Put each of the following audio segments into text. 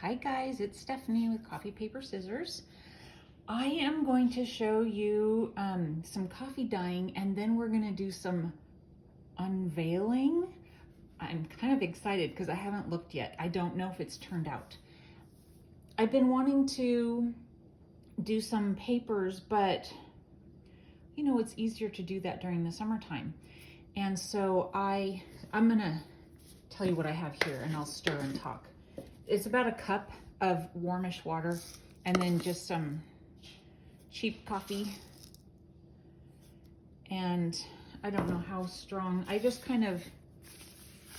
Hi guys, it's Stephanie with Coffee Paper Scissors. I am going to show you some coffee dyeing, and then we're going to do some unveiling. I'm kind of excited because I haven't looked yet. I don't know if it's turned out. I've been wanting to do some papers, but you know, it's easier to do that during the summertime. And so I'm going to tell you what I have here, and I'll stir and talk. It's about a cup of warmish water and then just some cheap coffee. And I don't know how strong. I just kind of,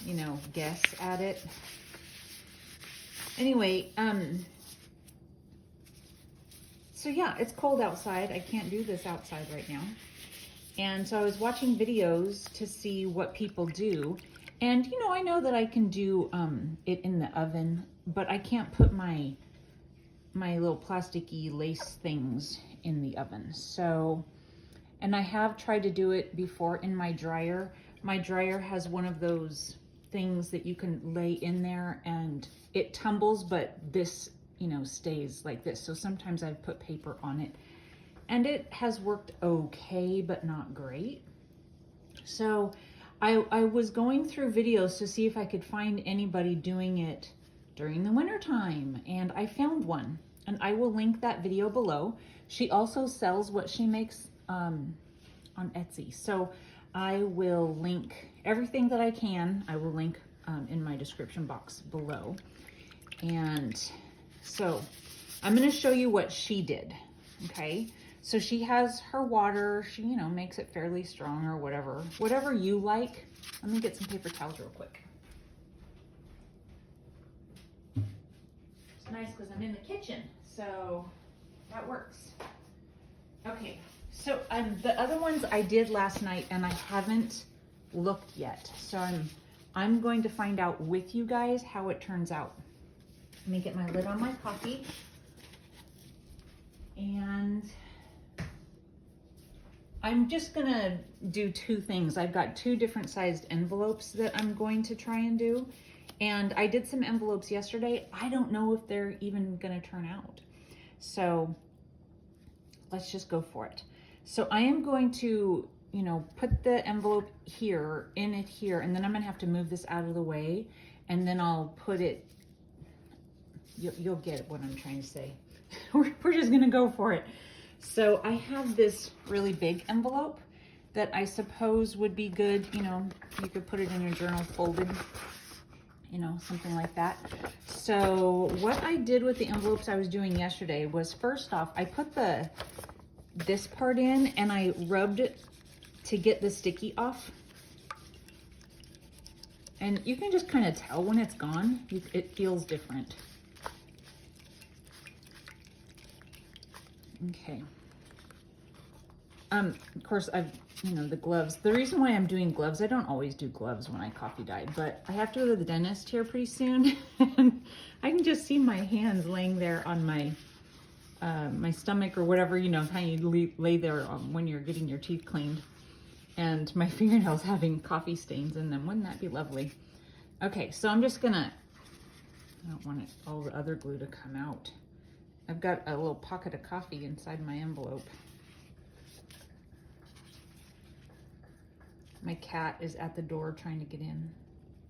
you know, guess at it. Anyway, so yeah, it's cold outside. I can't do this outside right now. And so I was watching videos to see what people do. And, you know, I know that I can do it in the oven, but I can't put my little plasticky lace things in the oven. So, and I have tried to do it before in my dryer. My dryer has one of those things that you can lay in there and it tumbles, but this, you know, stays like this. So sometimes I've put paper on it and it has worked okay, but not great. So I was going through videos to see if I could find anybody doing it during the winter time, and I found one, and I will link that video below. She also sells what she makes on Etsy, so I will link everything that I can. I will link in my description box below. And so I'm going to show you what she did. Okay, so she has her water. She, you know, makes it fairly strong or whatever you like. Let me get some paper towels real quick. It's nice because I'm in the kitchen, so that works. Okay, so the other ones I did last night and I haven't looked yet. So I'm going to find out with you guys how it turns out. Let me get my lid on my coffee. And I'm just gonna do two things. I've got two different sized envelopes that I'm going to try and do. And I did some envelopes yesterday. I don't know if they're even gonna turn out. So let's just go for it. So I am going to, you know, put the envelope here, in it here, and then I'm gonna have to move this out of the way, and then I'll put it, you'll get what I'm trying to say. We're just gonna go for it. So I have this really big envelope that I suppose would be good, you know, you could put it in your journal folded, you know, something like that. So what I did with the envelopes I was doing yesterday was, first off, I put this part in and I rubbed it to get the sticky off. And you can just kind of tell when it's gone, it feels different. Okay. Of course, you know, the gloves. The reason why I'm doing gloves, I don't always do gloves when I coffee dye, but I have to go to the dentist here pretty soon. And I can just see my hands laying there on my my stomach or whatever, you know, how you lay there when you're getting your teeth cleaned. And my fingernails having coffee stains in them. Wouldn't that be lovely? Okay, so I'm just gonna, I don't want all the other glue to come out. I've got a little pocket of coffee inside my envelope. My cat is at the door trying to get in.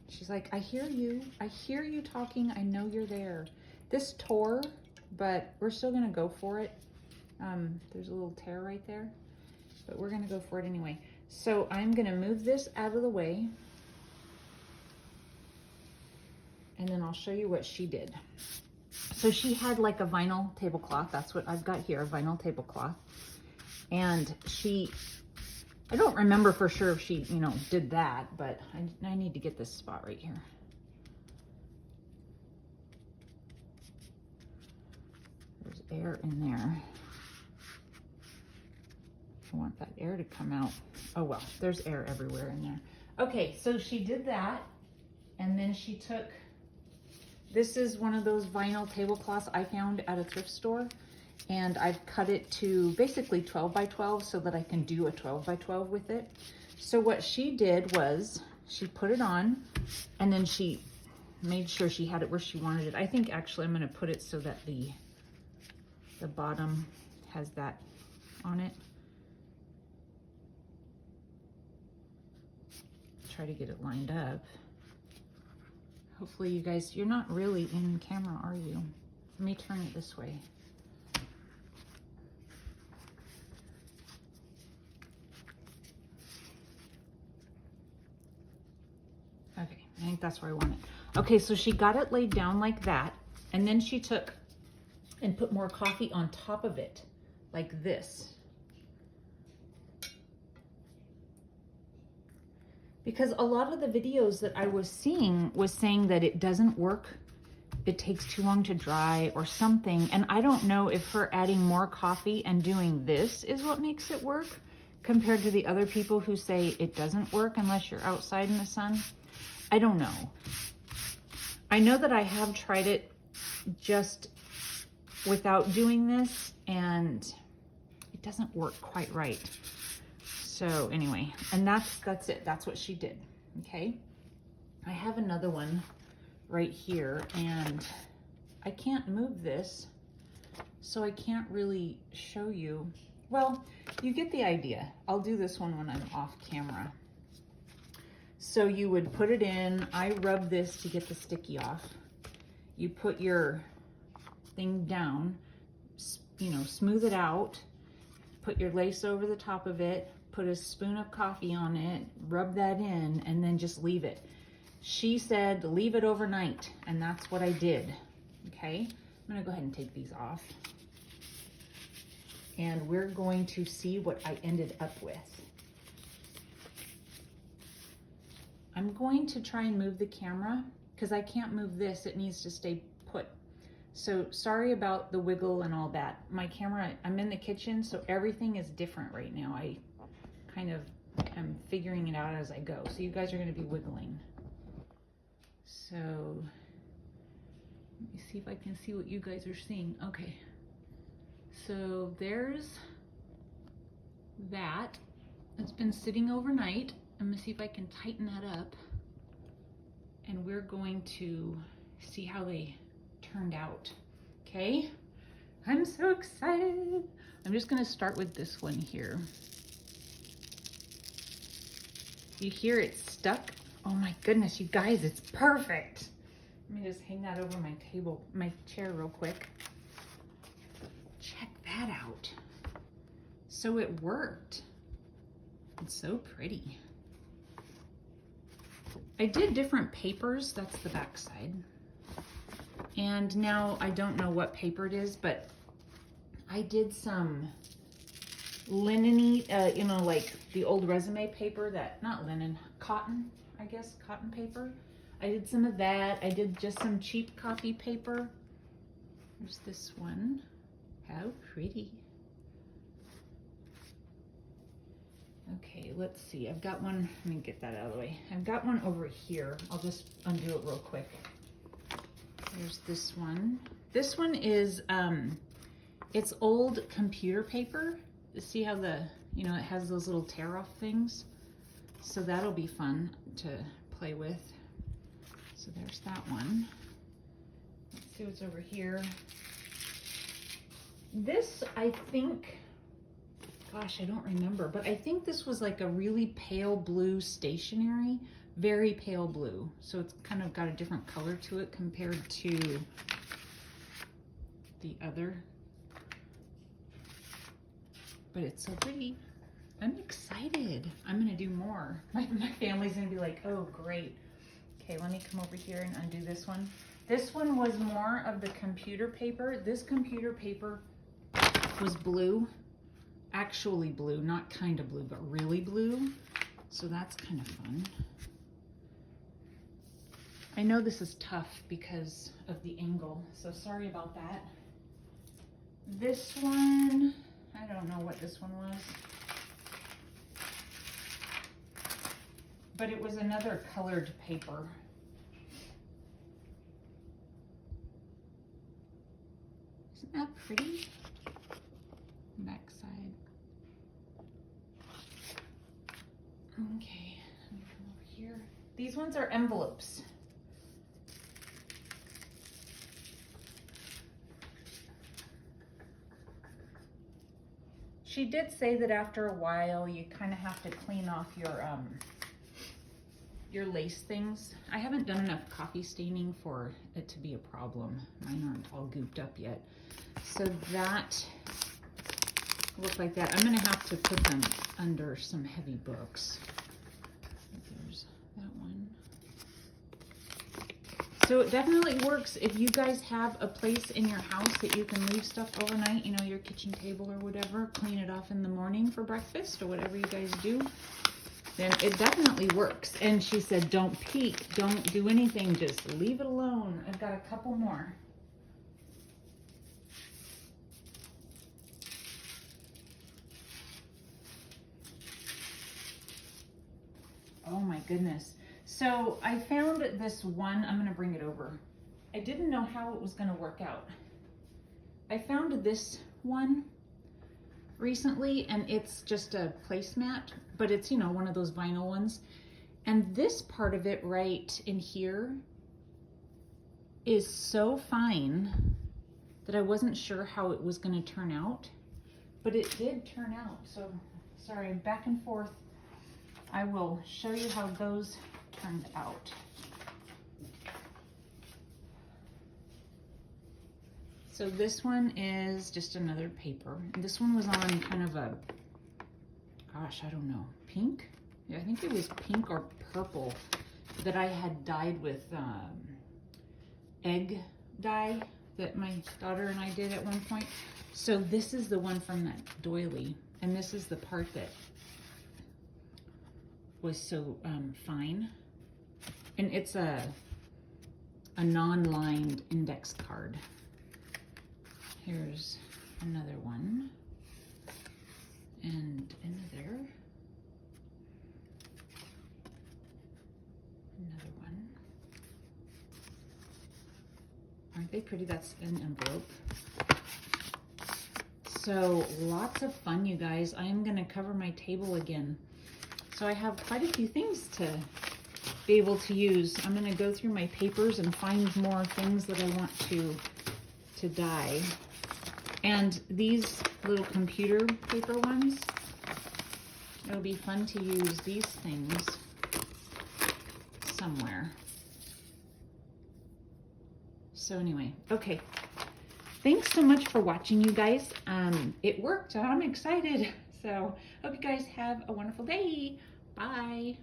She's like, I hear you talking, I know you're there. This tore, but we're still gonna go for it. There's a little tear right there, but we're gonna go for it anyway. So I'm gonna move this out of the way, and then I'll show you what she did. So she had like a vinyl tablecloth. That's what I've got here, a vinyl tablecloth. And I don't remember for sure if she, you know, did that, but I need to get this spot right here. There's air in there. I want that air to come out. Oh well, there's air everywhere in there. Okay, so she did that, and then she took, this is one of those vinyl tablecloths I found at a thrift store, and I've cut it to basically 12 by 12 so that I can do a 12 by 12 with it. So what she did was she put it on, and then she made sure she had it where she wanted it. I think actually I'm gonna put it so that the bottom has that on it. Try to get it lined up. Hopefully you guys, you're not really in camera, are you? Let me turn it this way. Okay, I think that's where I want it. Okay, so she got it laid down like that, and then she took and put more coffee on top of it, like this. Because a lot of the videos that I was seeing was saying that it doesn't work, it takes too long to dry or something, and I don't know if her adding more coffee and doing this is what makes it work, compared to the other people who say it doesn't work unless you're outside in the sun. I don't know. I know that I have tried it just without doing this, and it doesn't work quite right. So anyway, and that's it. That's what she did, okay? I have another one right here, and I can't move this, so I can't really show you. Well, you get the idea. I'll do this one when I'm off camera. So you would put it in. I rub this to get the sticky off. You put your thing down, you know, smooth it out, put your lace over the top of it, put a spoon of coffee on it, rub that in, and then just leave it. She said leave it overnight, and that's what I did, okay? I'm gonna go ahead and take these off. And we're going to see what I ended up with. I'm going to try and move the camera because I can't move this. It needs to stay put. So sorry about the wiggle and all that. My camera, I'm in the kitchen, so everything is different right now. I kind of am figuring it out as I go. So you guys are going to be wiggling. So let me see if I can see what you guys are seeing. Okay. So there's that. It's been sitting overnight. I'm gonna see if I can tighten that up. And we're going to see how they turned out. Okay? I'm so excited. I'm just gonna start with this one here. You hear it stuck? Oh my goodness, you guys, it's perfect. Let me just hang that over my table, my chair real quick. Check that out. So it worked. It's so pretty. I did different papers. That's the back side. And now I don't know what paper it is, but I did some linen-y, you know, like the old resume paper that, not linen, cotton, I guess, cotton paper. I did some of that. I did just some cheap coffee paper. There's this one. How pretty. Okay, let's see. I've got one. Let me get that out of the way. I've got one over here. I'll just undo it real quick. There's this one. This one is, it's old computer paper. See how the, you know, it has those little tear off things? So that'll be fun to play with. So there's that one. Let's see what's over here. This, I think, gosh, I don't remember, but I think this was like a really pale blue stationery, very pale blue. So it's kind of got a different color to it compared to the other. But it's so pretty. I'm excited. I'm gonna do more. My family's gonna be like, oh, great. Okay, let me come over here and undo this one. This one was more of the computer paper. This computer paper was blue, actually blue, not kind of blue, but really blue. So that's kind of fun. I know this is tough because of the angle, so sorry about that. This one, I don't know what this one was, but it was another colored paper. Isn't that pretty? Back side. Okay, let me come over here. These ones are envelopes. she did say that after a while you kind of have to clean off your lace things. I haven't done enough coffee staining for it to be a problem. Mine aren't all gooped up yet. So that look like that. I'm gonna have to put them under some heavy books. There's that one. So it definitely works if you guys have a place in your house that you can leave stuff overnight, you know, your kitchen table or whatever, clean it off in the morning for breakfast or whatever you guys do, then it definitely works. And she said, don't peek, don't do anything, just leave it alone. I've got a couple more. Oh my goodness. So I found this one, I'm gonna bring it over. I didn't know how it was gonna work out. I found this one recently and it's just a placemat, but it's, you know, one of those vinyl ones. And this part of it right in here is so fine that I wasn't sure how it was gonna turn out, but it did turn out. So sorry, back and forth. I will show you how those turned out. So this one is just another paper. This one was on kind of a, gosh, I don't know, pink? Yeah, I think it was pink or purple that I had dyed with egg dye that my daughter and I did at one point. So this is the one from that doily, and this is the part that was so fine. And it's a non-lined index card. Here's another one. And another one. Aren't they pretty? That's an envelope. So lots of fun, you guys. I am gonna cover my table again. So I have quite a few things to be able to use. I'm gonna go through my papers and find more things that I want to dye. And these little computer paper ones, it'll be fun to use these things somewhere. So anyway, okay. Thanks so much for watching, you guys. It worked, I'm excited. So hope you guys have a wonderful day. Bye.